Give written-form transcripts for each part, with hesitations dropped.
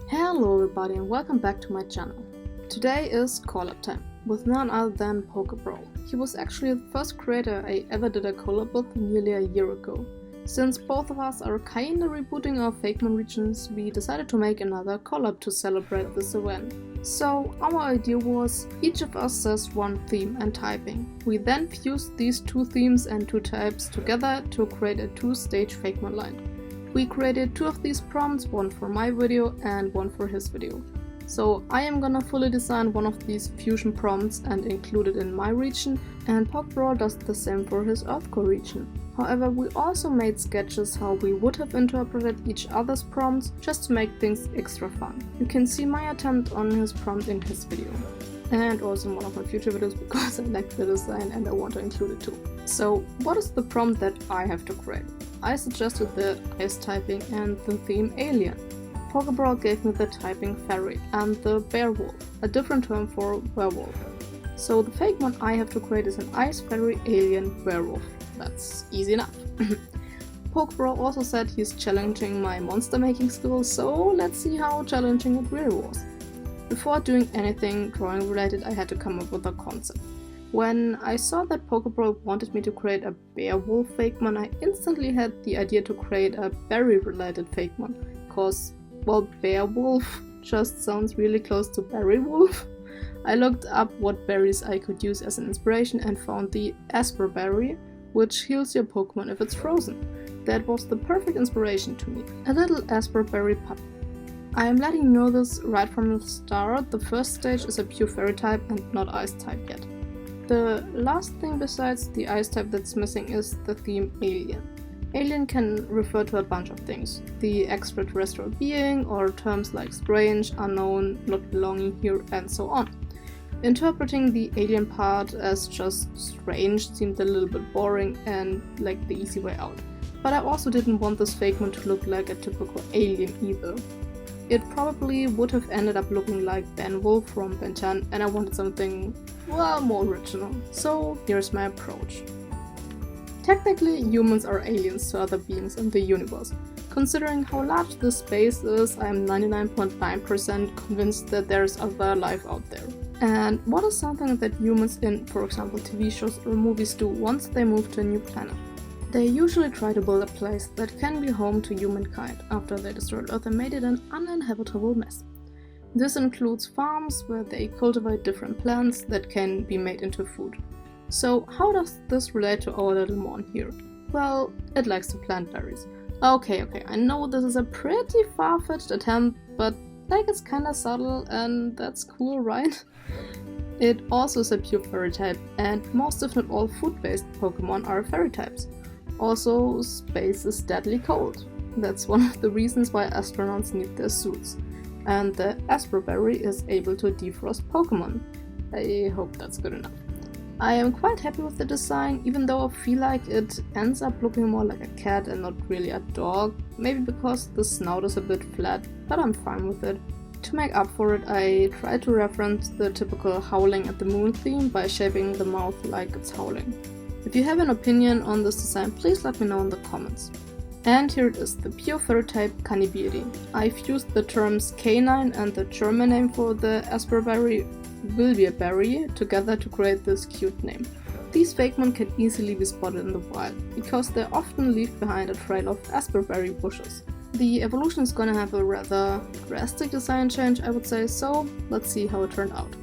Hello everybody and welcome back to my channel. Today is collab time with none other than PokeBrawl. He was actually the first creator I ever did a collab with nearly a year ago. Since both of us are kinda rebooting our Fakemon regions, we decided to make another collab to celebrate this event. So our idea was, each of us says one theme and typing. We then fused these two themes and two types together to create a two-stage Fakemon line. We created two of these prompts, one for my video and one for his video. So I am gonna fully design one of these fusion prompts and include it in my region, and PokeBrawl does the same for his Earthcore region. However, we also made sketches how we would have interpreted each other's prompts just to make things extra fun. You can see my attempt on his prompt in his video. And also in one of my future videos because I like the design and I want to include it too. So what is the prompt that I have to create? I suggested the ice typing and the theme alien. PokeBrawl gave me the typing fairy and the bearwolf, a different term for werewolf. So the fake one I have to create is an ice fairy alien werewolf. That's easy enough. PokeBrawl also said he's challenging my monster making skills, so let's see how challenging it really was. Before doing anything drawing related, I had to come up with a concept. When I saw that PokeBrawl wanted me to create a bearwolf Fakemon, I instantly had the idea to create a berry related Fakemon, cause, well, bearwolf just sounds really close to berry wolf. I looked up what berries I could use as an inspiration and found the Asper berry, which heals your Pokemon if it's frozen. That was the perfect inspiration to me. A little Asper berry pup. I am letting you know this right from the start, the first stage is a pure fairy type and not ice type yet. The last thing besides the ice type that's missing is the theme alien. Alien can refer to a bunch of things, the extraterrestrial being, or terms like strange, unknown, not belonging here, and so on. Interpreting the alien part as just strange seemed a little bit boring and like the easy way out. But I also didn't want this Fakemon to look like a typical alien either. It probably would have ended up looking like Ben Wolf from Ben 10, and I wanted something, well, more original. So here's my approach. Technically, humans are aliens to other beings in the universe. Considering how large this space is, I am 99.9% convinced that there's other life out there. And what is something that humans in, for example, TV shows or movies do once they move to a new planet? They usually try to build a place that can be home to humankind after they destroyed Earth and made it an uninhabitable mess. This includes farms where they cultivate different plants that can be made into food. So how does this relate to our little mon here? Well, it likes to plant berries. Okay, I know this is a pretty far-fetched attempt, but like it's kinda subtle and that's cool, right? It also is a pure fairy type, and most if not all food-based Pokemon are fairy types. Also, space is deadly cold. That's one of the reasons why astronauts need their suits. And the Asper berry is able to defrost Pokemon. I hope that's good enough. I am quite happy with the design, even though I feel like it ends up looking more like a cat and not really a dog. Maybe because the snout is a bit flat, but I'm fine with it. To make up for it, I tried to reference the typical howling at the moon theme by shaping the mouth like it's howling. If you have an opinion on this design, please let me know in the comments. And here it is, the pure fairy type Canibiri. I've used the terms canine and the German name for the Asper berry, Berry, together to create this cute name. These Fakemon can easily be spotted in the wild, because they often leave behind a trail of Asper berry bushes. The evolution is gonna have a rather drastic design change, I would say, so let's see how it turned out.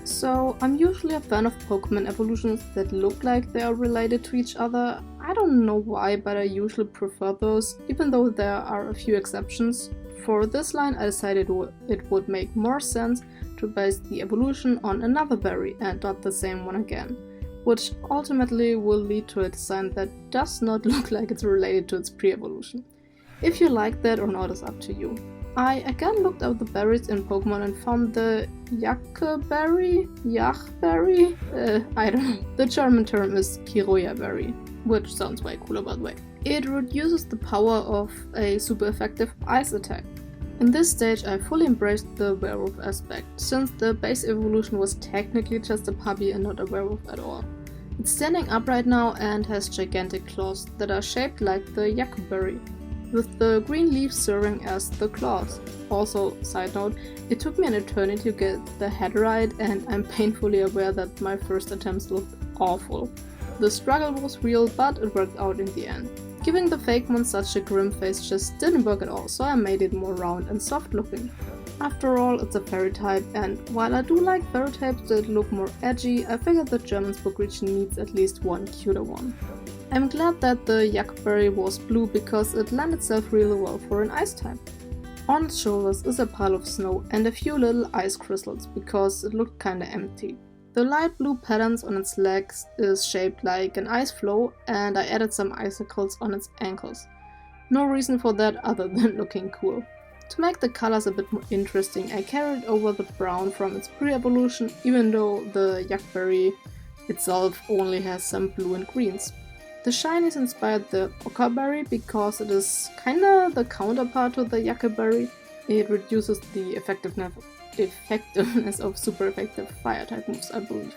So, I'm usually a fan of Pokemon evolutions that look like they are related to each other. I don't know why, but I usually prefer those, even though there are a few exceptions. For this line, I decided it would make more sense to base the evolution on another berry and not the same one again, which ultimately will lead to a design that does not look like it's related to its pre-evolution. If you like that or not is up to you. I again looked up the berries in Pokemon and found the Yachberry? I don't know. The German term is Berry, which sounds way cooler by the way. It reduces the power of a super effective ice attack. In this stage I fully embraced the werewolf aspect, since the base evolution was technically just a puppy and not a werewolf at all. It's standing up right now and has gigantic claws that are shaped like the Yachberry. with the green leaves serving as the claws. Also, side note, it took me an eternity to get the head right, and I'm painfully aware that my first attempts looked awful. The struggle was real, but it worked out in the end. Giving the Fakemon such a grim face just didn't work at all, so I made it more round and soft looking. After all, it's a fairy type, and while I do like fairy types that look more edgy, I figured the Jermanzburg region needs at least one cuter one. I'm glad that the Yuckberry was blue because it lent itself really well for an ice type. On its shoulders is a pile of snow and a few little ice crystals because it looked kinda empty. The light blue patterns on its legs is shaped like an ice floe, and I added some icicles on its ankles. No reason for that other than looking cool. To make the colors a bit more interesting, I carried over the brown from its pre-evolution, even though the Yuckberry itself only has some blue and greens. The shinies inspired the Okaberry because it is kinda the counterpart to the Yuccaberry. It reduces the effectiveness of super effective fire type moves, I believe.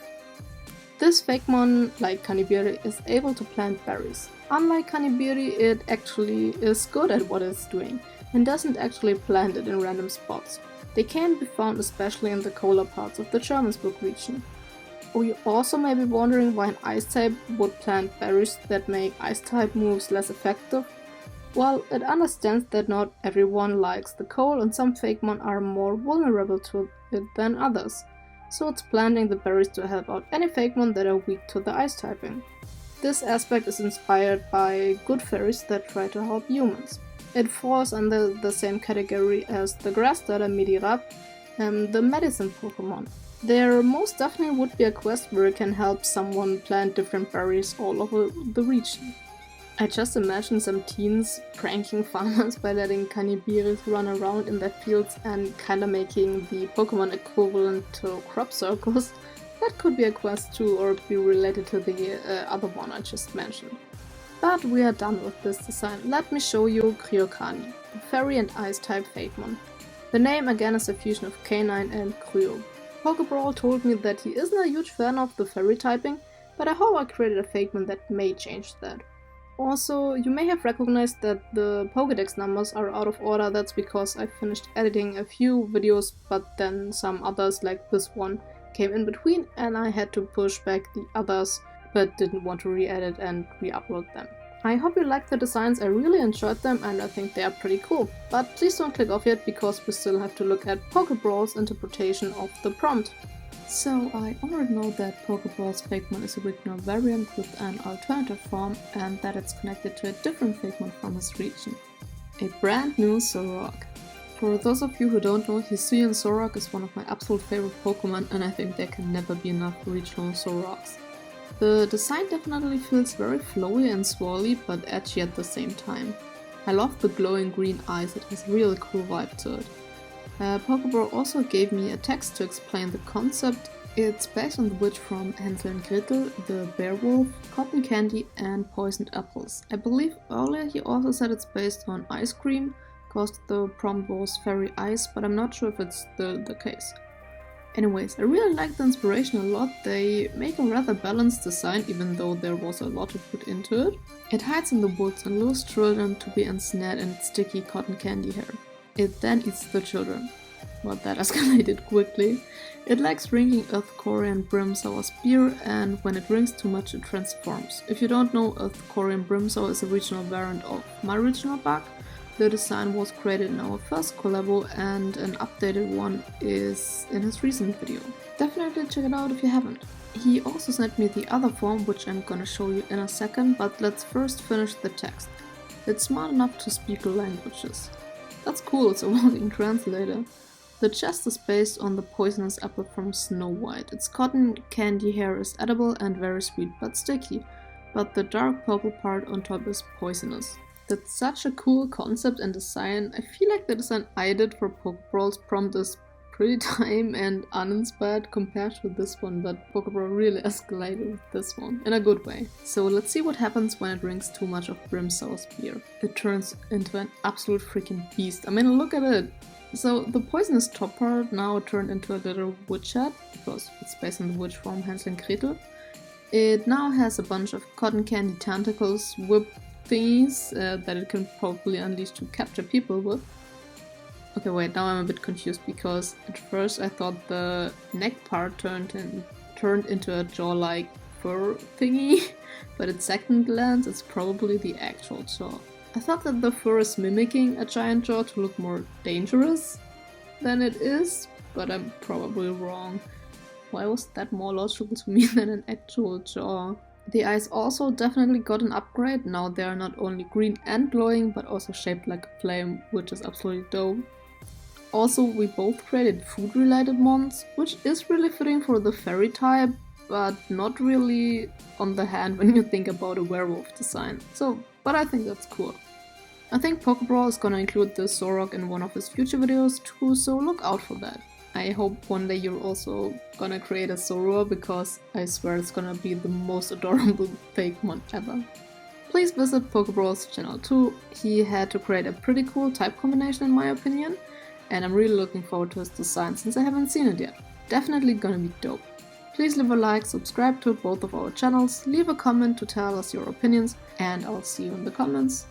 This Fakemon, like Canibiri, is able to plant berries. Unlike Canibiri, it actually is good at what it's doing and doesn't actually plant it in random spots. They can be found especially in the colder parts of the Jermanzburg region. Or you also may be wondering why an ice type would plant berries that make ice type moves less effective. Well, it understands that not everyone likes the cold and some Fakemon are more vulnerable to it than others, so it's planting the berries to help out any Fakemon that are weak to the ice typing. This aspect is inspired by good fairies that try to help humans. It falls under the same category as the grass starter Medirap and the medicine Pokémon. There most definitely would be a quest where you can help someone plant different berries all over the region. I just imagine some teens pranking farmers by letting Canibiris run around in their fields and kinda making the Pokemon equivalent to crop circles. That could be a quest too, or be related to the other one I just mentioned. But we are done with this design. Let me show you Kryocani, the fairy and ice type Fakemon. The name again is a fusion of Canine and Kryo. PokeBrawl told me that he isn't a huge fan of the fairy typing, but I hope I created a Fakemon that may change that. Also, you may have recognized that the Pokédex numbers are out of order. That's because I finished editing a few videos, but then some others like this one came in between and I had to push back the others, but didn't want to re-edit and re-upload them. I hope you liked the designs, I really enjoyed them and I think they are pretty cool. But please don't click off yet because we still have to look at PokeBrawl's interpretation of the prompt. So I already know that PokeBrawl's Fakemon is a regional variant with an alternative form and that it's connected to a different Fakemon from his region. A brand new Zoroark. For those of you who don't know, Hisuian Zoroark is one of my absolute favorite Pokemon and I think there can never be enough regional Zoroarks. The design definitely feels very flowy and swirly, but edgy at the same time. I love the glowing green eyes, it has a really cool vibe to it. PokeBrawl also gave me a text to explain the concept. It's based on the witch from Hansel and Gretel, the bear wolf, cotton candy and poisoned apples. I believe earlier he also said it's based on ice cream, because the prompt was fairy ice, but I'm not sure if it's still the case. Anyways, I really like the inspiration a lot. They make a rather balanced design even though there was a lot to put into it. It hides in the woods and lures children to be ensnared in its sticky cotton candy hair. It then eats the children. Well, that escalated quickly. It likes drinking Earth Korean Brimsour Spear and when it drinks too much it transforms. If you don't know, Earth Korean Brimsour is a regional variant of my regional bug. The design was created in our first collabo and an updated one is in his recent video. Definitely check it out if you haven't. He also sent me the other form, which I'm gonna show you in a second, but let's first finish the text. It's smart enough to speak languages. That's cool, it's a walking translator. The chest is based on the poisonous apple from Snow White. Its cotton candy hair is edible and very sweet but sticky, but the dark purple part on top is poisonous. That's such a cool concept and design. I feel like the design I did for PokeBrawl's prompt is pretty tame and uninspired compared to this one, but PokeBrawl really escalated with this one, in a good way. So let's see what happens when it drinks too much of Brimsour Spear. It turns into an absolute freaking beast. I mean, look at it! So the poisonous top part now turned into a little witch hat, because it's based on the witch from Hansel and Gretel. It now has a bunch of cotton candy tentacles whipped thingies that it can probably unleash to capture people with. Okay, wait, now I'm a bit confused because at first I thought the neck part turned into a jaw-like fur thingy, but at second glance it's probably the actual jaw. I thought that the fur is mimicking a giant jaw to look more dangerous than it is, but I'm probably wrong. Why was that more logical to me than an actual jaw? The eyes also definitely got an upgrade. Now they are not only green and glowing, but also shaped like a flame, which is absolutely dope. Also, we both created food-related mons, which is really fitting for the fairy type, but not really on the hand when you think about a werewolf design. But I think that's cool. I think PokeBrawl is gonna include the Zorok in one of his future videos too, so look out for that. I hope one day you're also gonna create a Zorua, because I swear it's gonna be the most adorable Fakemon ever. Please visit PokeBrawl's channel too. He had to create a pretty cool type combination in my opinion, and I'm really looking forward to his design since I haven't seen it yet. Definitely gonna be dope. Please leave a like, subscribe to both of our channels, leave a comment to tell us your opinions, and I'll see you in the comments.